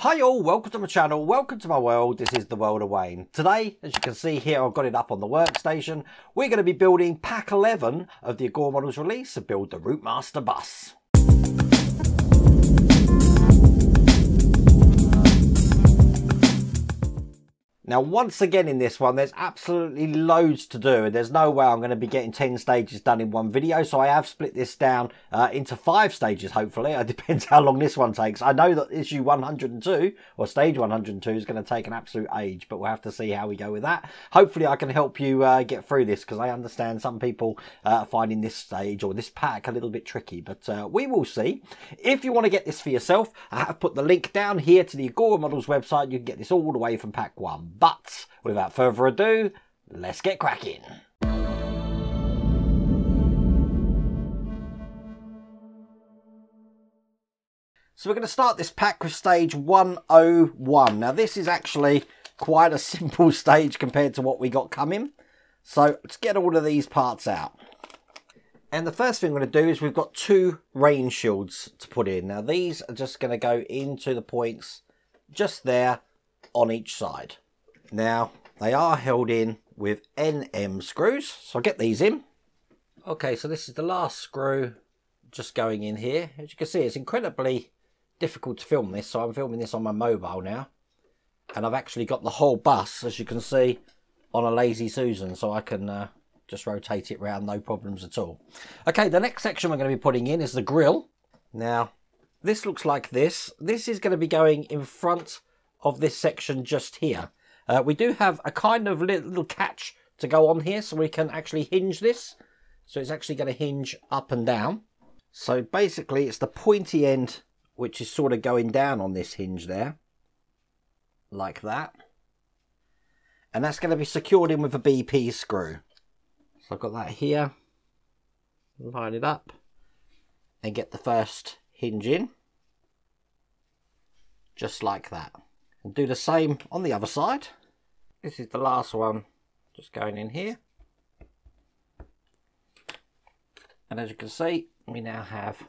Hi all, welcome to my channel, welcome to my world. This is the world of Wayne. Today, as you can see here, I've got it up on the workstation. We're going to be building pack 11 of the Agora Models release to build the Routemaster bus. Now, once again in this one, there's absolutely loads to do, and there's no way I'm going to be getting 10 stages done in one video. So I have split this down into 5 stages, hopefully. It depends how long this one takes. I know that issue 102, or stage 102, is going to take an absolute age, but we'll have to see how we go with that. Hopefully I can help you get through this, because I understand some people are finding this stage or this pack a little bit tricky, but we will see. If you want to get this for yourself, I have put the link down here to the Agora Models website. You can get this all the way from pack 1. But without further ado, let's get cracking. So we're going to start this pack with stage 101. Now this is actually quite a simple stage compared to what we got coming. So let's get all of these parts out. And the first thing we're going to do is we've got 2 rain shields to put in. Now these are just going to go into the points just there on each side. Now, they are held in with NM screws, so I'll get these in. Okay, so this is the last screw just going in here. As you can see, it's incredibly difficult to film this, so I'm filming this on my mobile now. And I've actually got the whole bus, as you can see, on a Lazy Susan, so I can just rotate it around, no problems at all. Okay, the next section we're going to be putting in is the grille. Now, this looks like this. This is going to be going in front of this section just here. We do have a kind of little catch to go on here, so we can actually hinge this. So it's actually going to hinge up and down. So basically it's the pointy end which is sort of going down on this hinge there, like that. And that's going to be secured in with a BP screw. So I've got that here. Line it up and get the first hinge in, just like that. And do the same on the other side. This is the last one, just going in here. And as you can see, we now have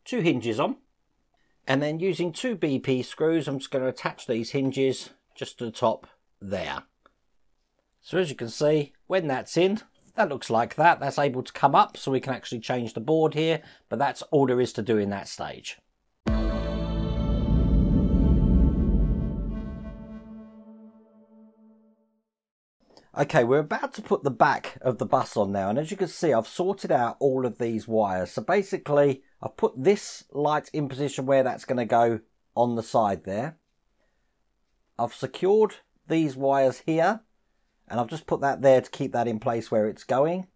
2 hinges on. And then using 2 BP screws, I'm just going to attach these hinges just to the top there. So as you can see, when that's in, that looks like that. That's able to come up, so we can actually change the board here. But that's all there is to do in that stage. Okay, we're about to put the back of the bus on now, and as you can see, I've sorted out all of these wires. So basically, I've put this light in position where that's going to go on the side there. I've secured these wires here, and I've just put that there to keep that in place where it's going.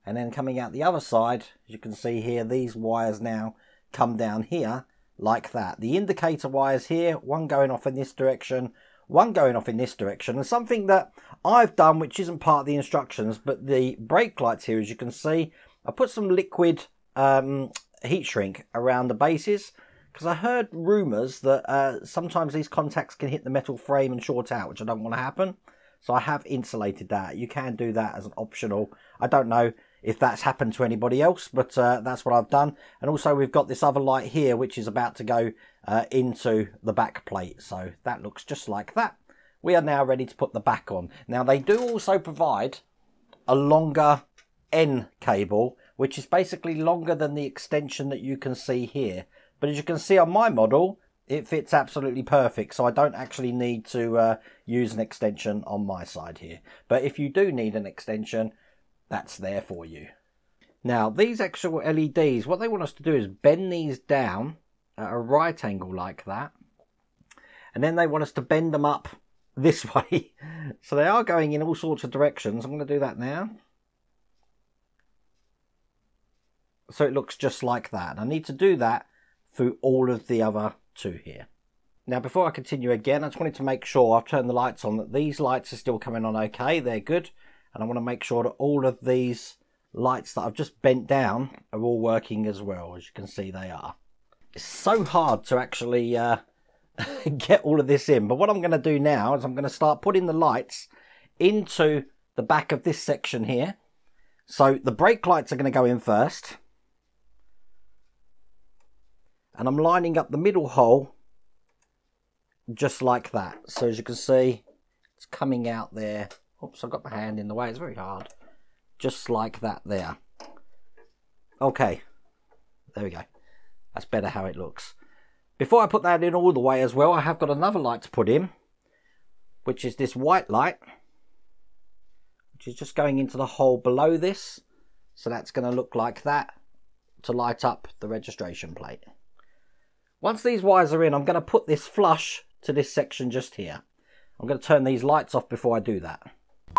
And then coming out the other side, as you can see here, these wires now come down here like that. The indicator wires here, one going off in this direction, one going off in this direction. And something that I've done, which isn't part of the instructions, but the brake lights here, as you can see, I put some liquid heat shrink around the bases, because I heard rumours that sometimes these contacts can hit the metal frame and short out, which I don't want to happen. So I have insulated that. You can do that as an optional. I don't know if that's happened to anybody else, but that's what I've done. And also we've got this other light here, which is about to go into the back plate. So that looks just like that. We are now ready to put the back on. Now they do also provide a longer N cable, which is basically longer than the extension that you can see here. But as you can see on my model, it fits absolutely perfect. So I don't actually need to use an extension on my side here. But if you do need an extension, that's there for you. Now these actual LEDs, what they want us to do is bend these down at a right angle like that. And then they want us to bend them up this way. So they are going in all sorts of directions. I'm going to do that now. So it looks just like that. And I need to do that through all of the other 2 here. Now before I continue again, I just wanted to make sure I've turned the lights on, that these lights are still coming on okay. They're good. And I want to make sure that all of these lights that I've just bent down are all working as well. As you can see, they are. It's so hard to actually get all of this in. But what I'm going to do now is I'm going to start putting the lights into the back of this section here. So the brake lights are going to go in first. And I'm lining up the middle hole just like that. So as you can see, it's coming out there. Oops, I've got my hand in the way, it's very hard. Just like that there. Okay, there we go. That's better how it looks. Before I put that in all the way as well, I have got another light to put in, which is this white light, which is just going into the hole below this. So that's going to look like that to light up the registration plate. Once these wires are in, I'm going to put this flush to this section just here. I'm going to turn these lights off before I do that.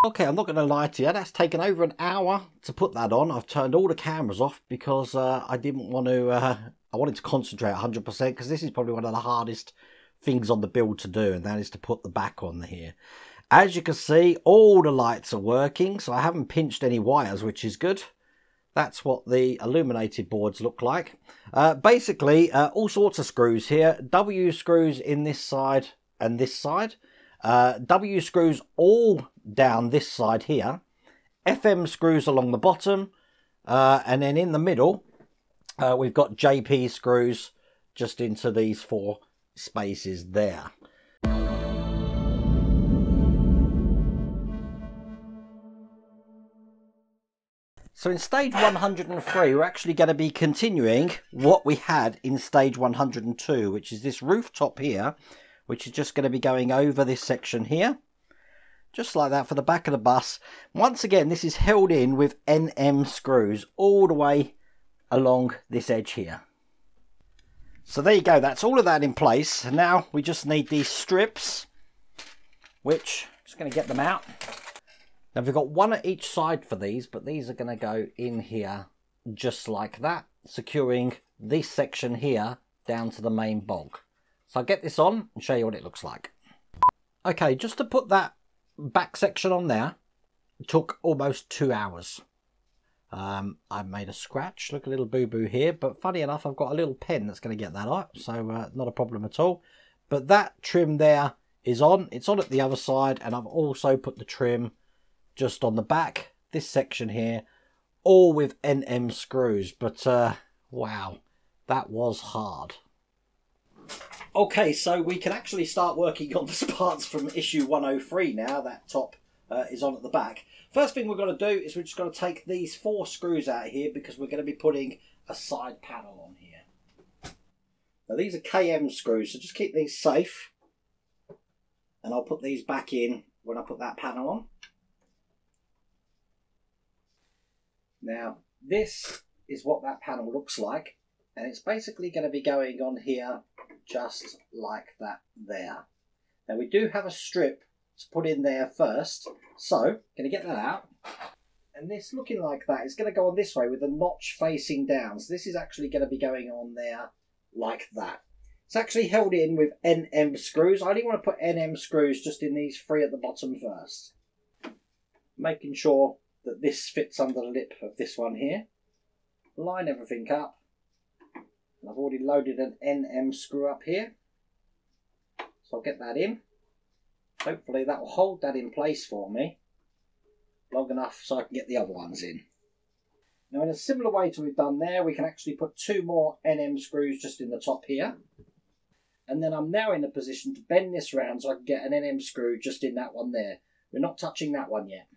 Okay, I'm not going to lie to you, that's taken over an hour to put that on. I've turned all the cameras off because I didn't want to, I wanted to concentrate 100% because this is probably one of the hardest things on the build to do, and that is to put the back on here. As you can see, all the lights are working, so I haven't pinched any wires, which is good. That's what the illuminated boards look like. Basically, all sorts of screws here. W screws in this side and this side. W screws all down this side here. FM screws along the bottom. And then in the middle, we've got JP screws just into these 4 spaces there. So in stage 103, we're actually going to be continuing what we had in stage 102, which is this rooftop here, which is just going to be going over this section here, just like that for the back of the bus. Once again, this is held in with NM screws all the way along this edge here. So there you go, that's all of that in place. Now we just need these strips, which I'm just going to get them out. Now we've got one at each side for these, but these are going to go in here just like that, securing this section here down to the main bog. So I'll get this on and show you what it looks like. Okay, just to put that back section on there, it took almost 2 hours. I made a scratch, look, a little boo-boo here, but funny enough, I've got a little pen that's going to get that out, so not a problem at all. But that trim there is on, it's on at the other side, and I've also put the trim just on the back, this section here, all with NM screws. But wow, that was hard. Okay, so we can actually start working on the parts from issue 103 now. That top is on at the back. First thing we're going to do is we're just going to take these 4 screws out here because we're going to be putting a side panel on here. Now these are KM screws, so just keep these safe, and I'll put these back in when I put that panel on. Now, this is what that panel looks like, and it's basically going to be going on here just like that there. Now, we do have a strip to put in there first, so going to get that out. And this looking like that is going to go on this way with the notch facing down. So this is actually going to be going on there like that. It's actually held in with NM screws. I only want to put NM screws just in these 3 at the bottom first, making sure that this fits under the lip of this one here. Line everything up. And I've already loaded an NM screw up here, so I'll get that in. Hopefully that will hold that in place for me long enough so I can get the other ones in. Now in a similar way to we've done there, we can actually put 2 more NM screws just in the top here. And then I'm now in a position to bend this round so I can get an NM screw just in that one there. We're not touching that one yet.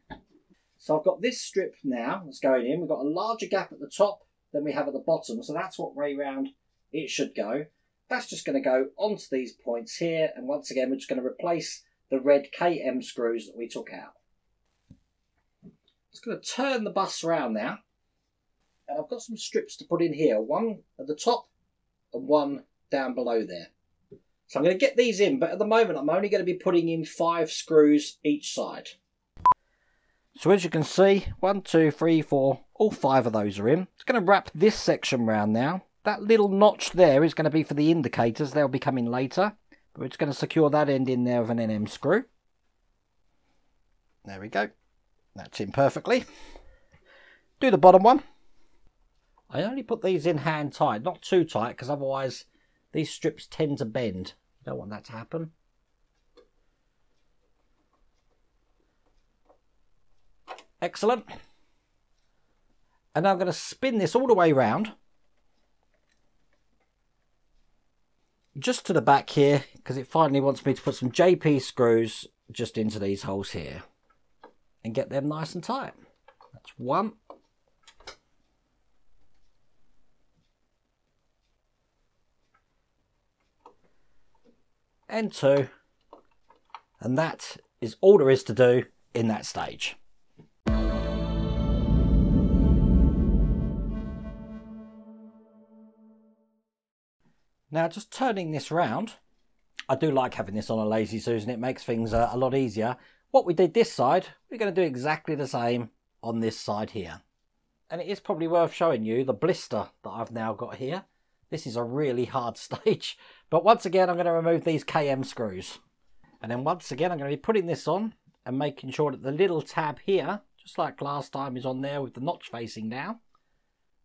So I've got this strip now that's going in. We've got a larger gap at the top than we have at the bottom. So that's what way round it should go. That's just going to go onto these points here. And once again, we're just going to replace the red KM screws that we took out. Just going to turn the bus around now. And I've got some strips to put in here. One at the top and one down below there. So I'm going to get these in. But at the moment, I'm only going to be putting in 5 screws each side. So as you can see, 1, 2, 3, 4, all 5 of those are in. It's going to wrap this section round now. That little notch there is going to be for the indicators. They'll be coming later. But we're just going to secure that end in there with an NM screw. There we go. That's in perfectly. Do the bottom one. I only put these in hand tight, not too tight, because otherwise these strips tend to bend. Don't want that to happen. Excellent. And now I'm going to spin this all the way round. just to the back here, because it finally wants me to put some JP screws just into these holes here and get them nice and tight. That's one. And two. And that is all there is to do in that stage. Now, just turning this round, I do like having this on a Lazy Susan. It makes things a lot easier. What we did this side, we're going to do exactly the same on this side here. And it is probably worth showing you the blister that I've now got here. This is a really hard stage. But once again, I'm going to remove these KM screws. And then once again, I'm going to be putting this on and making sure that the little tab here, just like last time, is on there with the notch facing down.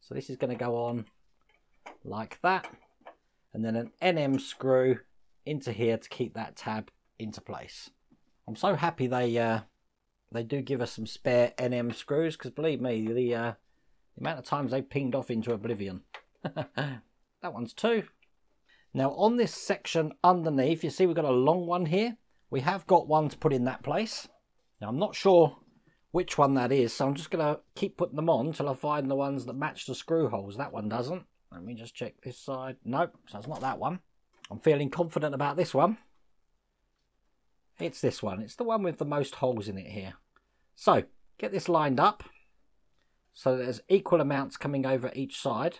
So this is going to go on like that. And then an NM screw into here to keep that tab into place. I'm so happy they do give us some spare NM screws, because believe me, the amount of times they've pinged off into oblivion. That one's two. Now on this section underneath, you see we've got a long one here. We have got one to put in that place. Now I'm not sure which one that is, so I'm just going to keep putting them on till I find the ones that match the screw holes. That one doesn't. Let me just check this side. Nope, so it's not that one. I'm feeling confident about this one. It's this one. It's the one with the most holes in it here. So, get this lined up so that there's equal amounts coming over each side,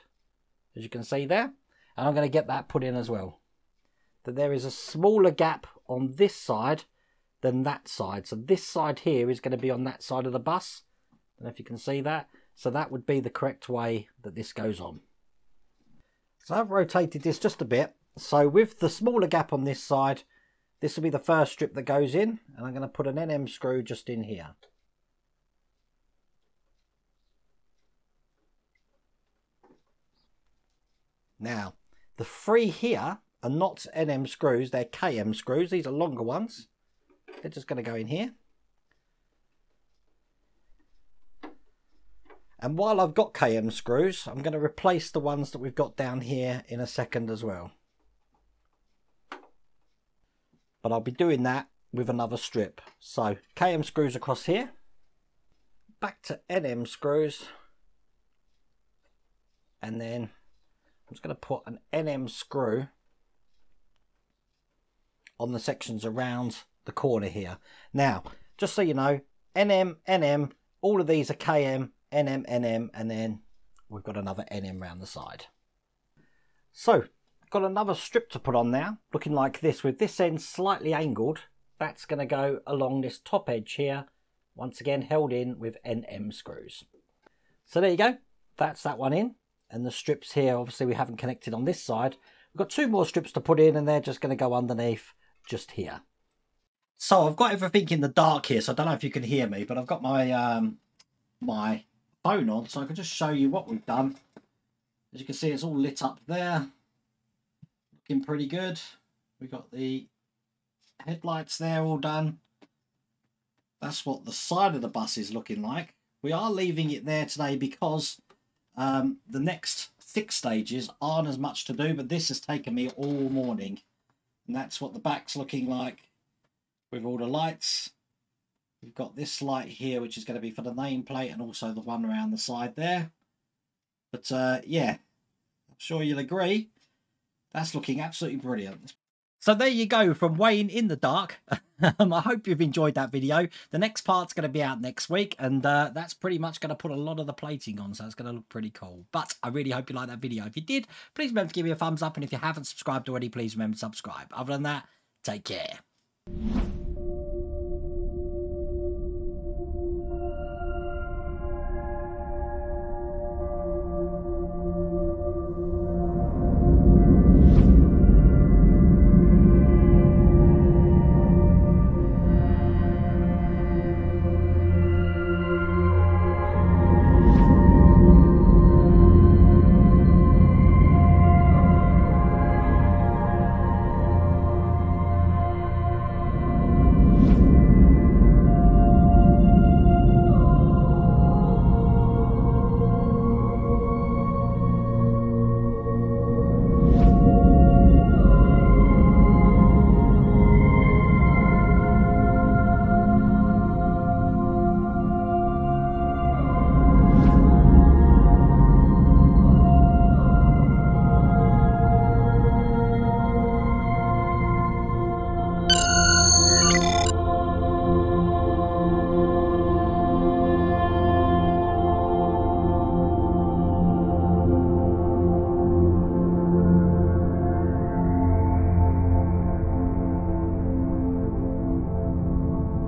as you can see there. And I'm going to get that put in as well. That there is a smaller gap on this side than that side. So this side here is going to be on that side of the bus. I don't know if you can see that. So that would be the correct way that this goes on. So I've rotated this just a bit. So with the smaller gap on this side, this will be the first strip that goes in. And I'm going to put an NM screw just in here. Now, the three here are not NM screws, they're KM screws. These are longer ones. They're just going to go in here. And while I've got KM screws, I'm going to replace the ones that we've got down here in a second as well. But I'll be doing that with another strip. So KM screws across here. Back to NM screws. And then I'm just going to put an NM screw on the sections around the corner here. Now, just so you know, NM, NM, all of these are KM, NM, NM, and then we've got another NM around the side. So, got another strip to put on now, looking like this, with this end slightly angled. That's going to go along this top edge here, once again held in with NM screws. So there you go, that's that one in. And the strips here, obviously we haven't connected on this side. We've got two more strips to put in, and they're just going to go underneath just here. So I've got everything in the dark here, so I don't know if you can hear me, but I've got my my phone on, so I can just show you what we've done. As you can see, it's all lit up there, looking pretty good. We've got the headlights there all done. That's what the side of the bus is looking like. We are leaving it there today because the next 6 stages aren't as much to do, but this has taken me all morning. And that's what the back's looking like with all the lights. We've got this light here, which is going to be for the nameplate, and also the one around the side there. But yeah, I'm sure you'll agree, that's looking absolutely brilliant. So there you go, from Wayne in the dark. I hope you've enjoyed that video. The next part's going to be out next week, and that's pretty much going to put a lot of the plating on, so it's going to look pretty cool. But I really hope you liked that video. If you did, please remember to give me a thumbs up, and if you haven't subscribed already, please remember to subscribe. Other than that, take care.